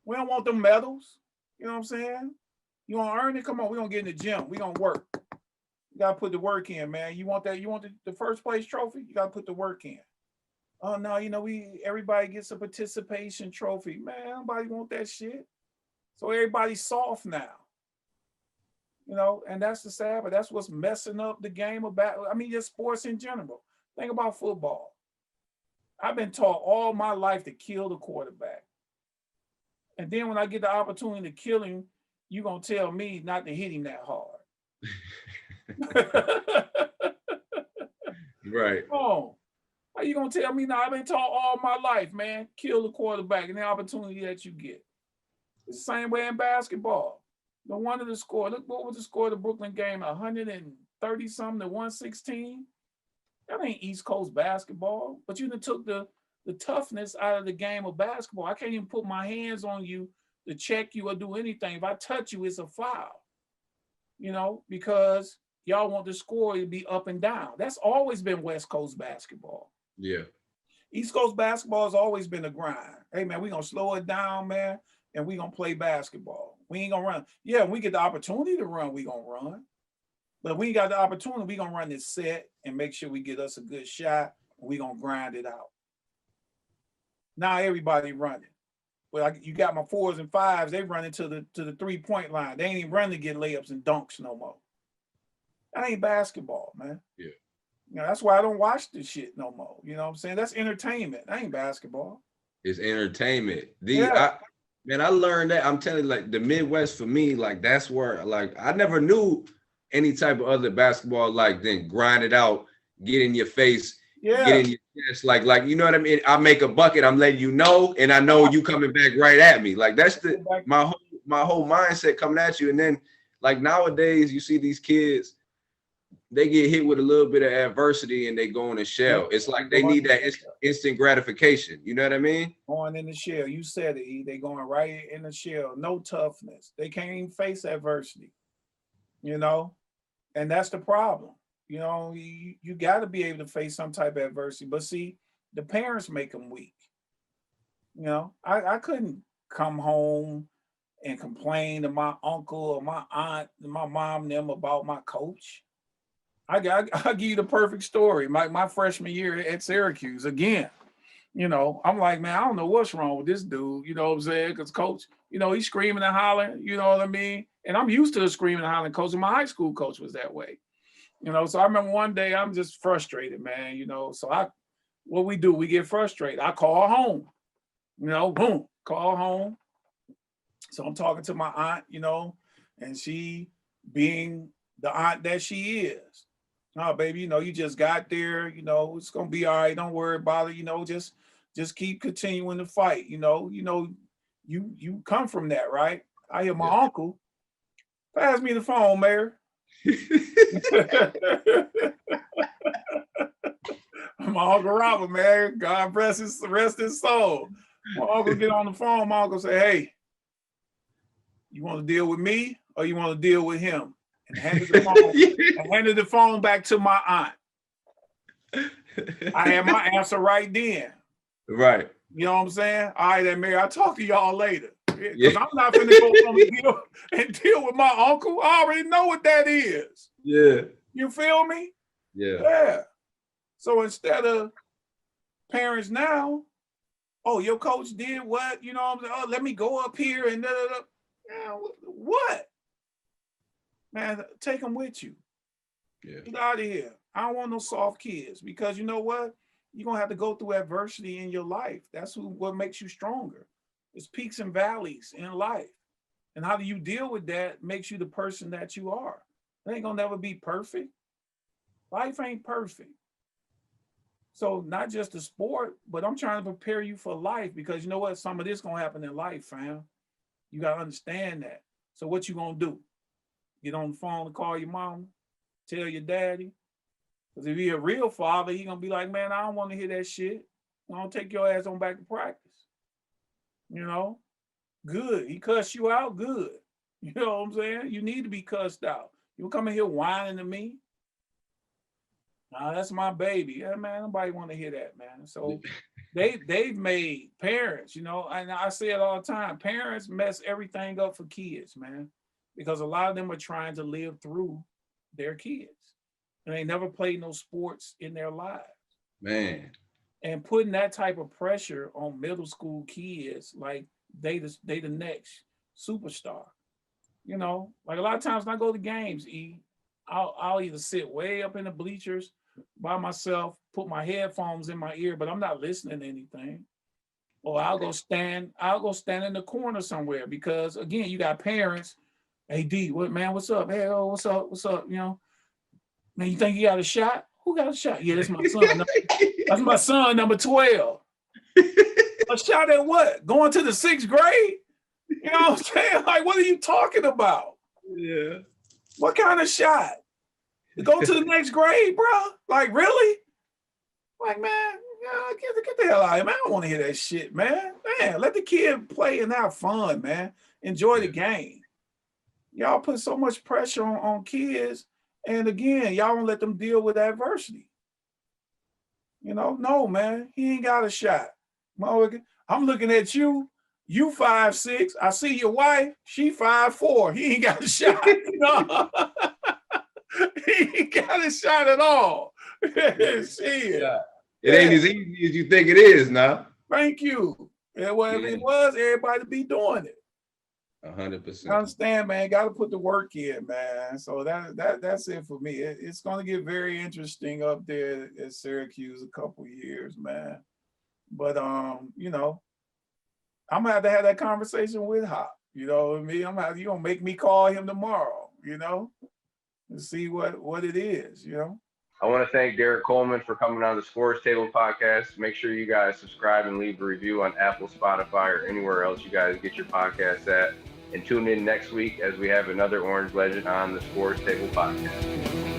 We don't want them medals. You know what I'm saying? You want to earn it? Come on, we're going to get in the gym. We're going to work. You got to put the work in, man. You want that? You want the first place trophy? You got to put the work in. Oh, no, you know, everybody gets a participation trophy. Man, nobody want that shit. So everybody's soft now. You know, and that's the sad, but that's what's messing up the game about. I mean, just sports in general. Think about football. I've been taught all my life to kill the quarterback. And then when I get the opportunity to kill him, you're going to tell me not to hit him that hard. Right. Oh, How you gonna tell me now? I've been taught all my life, man. Kill the quarterback and the opportunity that you get. It's the same way in basketball. No wonder the score. Look, what was the score of the Brooklyn game? 130 something to 116. That ain't East Coast basketball. But you done took the toughness out of the game of basketball. I can't even put my hands on you to check you or do anything. If I touch you, it's a foul. You know, because y'all want the score to be up and down. That's always been West Coast basketball. Yeah. East Coast basketball has always been a grind. Hey, man, we're going to slow it down, man, and we're going to play basketball. We ain't going to run. Yeah, when we get the opportunity to run, we're going to run. But if we ain't got the opportunity, we're going to run this set and make sure we get us a good shot, and we're going to grind it out. Now everybody running. Well, you got my 4s and 5s. They running to the 3-point line. They ain't even running to get layups and dunks no more. That ain't basketball, man. Yeah. You know, that's why I don't watch this shit no more. You know what I'm saying? That's entertainment. That ain't basketball. It's entertainment. Yeah. I learned that. I'm telling you, like, the Midwest for me, like, that's where, like, I never knew any type of other basketball like then grind it out, get in your face, get in your chest, like, you know what I mean? I make a bucket, I'm letting you know, and I know you coming back right at me. Like, that's my whole mindset coming at you. And then, like, nowadays you see these kids, they get hit with a little bit of adversity and they go in a shell. It's like they need that instant gratification. You know what I mean? Going in the shell. You said it, they going right in the shell. No toughness. They can't even face adversity. You know? And that's the problem. You know, you got to be able to face some type of adversity. But see, the parents make them weak. You know, I couldn't come home and complain to my uncle or my aunt and my mom and them about my coach. I'll give you the perfect story. My freshman year at Syracuse, again, you know, I'm like, man, I don't know what's wrong with this dude, you know what I'm saying? Because coach, you know, he's screaming and hollering, you know what I mean? And I'm used to the screaming and hollering coach, and my high school coach was that way. You know, so I remember one day I'm just frustrated, man, you know. So what we do, we get frustrated. I call home, you know, boom, call home. So I'm talking to my aunt, you know, and she being the aunt that she is. No, baby, you know, you just got there, you know, it's gonna be all right. Don't worry about it, you know, just keep continuing to fight, you know, you come from that, right? I hear my uncle, pass me the phone, Mayor. My Uncle Robert, man, God rest his soul. My uncle get on the phone, my uncle say, hey, you want to deal with me or you want to deal with him? And handed the phone back to my aunt. I had my answer right then. Right. You know what I'm saying? All right, then, Mary, I'll talk to y'all later. Because I'm not going to go home and deal with my uncle. I already know what that is. Yeah. You feel me? Yeah. Yeah. So instead of parents now, oh, your coach did what? You know what I'm saying? Oh, let me go up here and da-da-da. Yeah, what? Man, take them with you. Yeah. Get out of here. I don't want no soft kids because you know what? You're going to have to go through adversity in your life. That's what makes you stronger. It's peaks and valleys in life. And how do you deal with that makes you the person that you are. It ain't going to never be perfect. Life ain't perfect. So not just the sport, but I'm trying to prepare you for life because you know what? Some of this going to happen in life, fam. You got to understand that. So what you going to do? Get on the phone and call your mom, tell your daddy. Because if you're a real father, he's going to be like, man, I don't want to hear that shit. I don't take your ass on back to practice. You know? Good. He cussed you out, good. You know what I'm saying? You need to be cussed out. You come in here whining to me. Nah, that's my baby. Yeah, man, nobody want to hear that, man. So they've made parents, you know, and I say it all the time, parents mess everything up for kids, man. Because a lot of them are trying to live through their kids. And they never played no sports in their lives. Man. And putting that type of pressure on middle school kids, like they the next superstar. You know, like a lot of times when I go to games, I'll either sit way up in the bleachers by myself, put my headphones in my ear, but I'm not listening to anything. Or I'll go stand in the corner somewhere because again, you got parents. Hey D, what's up? Hey, what's up? You know, man, you think you got a shot? Who got a shot? Yeah, that's my son. That's my son, number 12. A shot at what? Going to the 6th grade? You know what I'm saying? Like, what are you talking about? Yeah. What kind of shot? To go to the next grade, bro? Like, really? Like, man, get the hell out of here, man. I don't want to hear that shit, man. Man, let the kid play and have fun, man. Enjoy the game. Y'all put so much pressure on kids, and again, y'all don't let them deal with adversity. You know, no, man, he ain't got a shot. I'm looking at you. You 5'6". I see your wife. She 5'4". He ain't got a shot. No. He ain't got a shot at all. Shit. It ain't as easy as you think it is now. Thank you. Yeah, well, if it was, everybody be doing it. 100%. I understand, man. Got to put the work in, man. So that's it for me. It's going to get very interesting up there at Syracuse a couple years, man. But you know, I'm gonna have to have that conversation with Hop. You know what I mean? You gonna make me call him tomorrow, you know, and see what it is, you know. I want to thank Derrick Coleman for coming on the Scores Table podcast. Make sure you guys subscribe and leave a review on Apple, Spotify, or anywhere else you guys get your podcasts at. And tune in next week as we have another Orange Legend on the Scores Table podcast.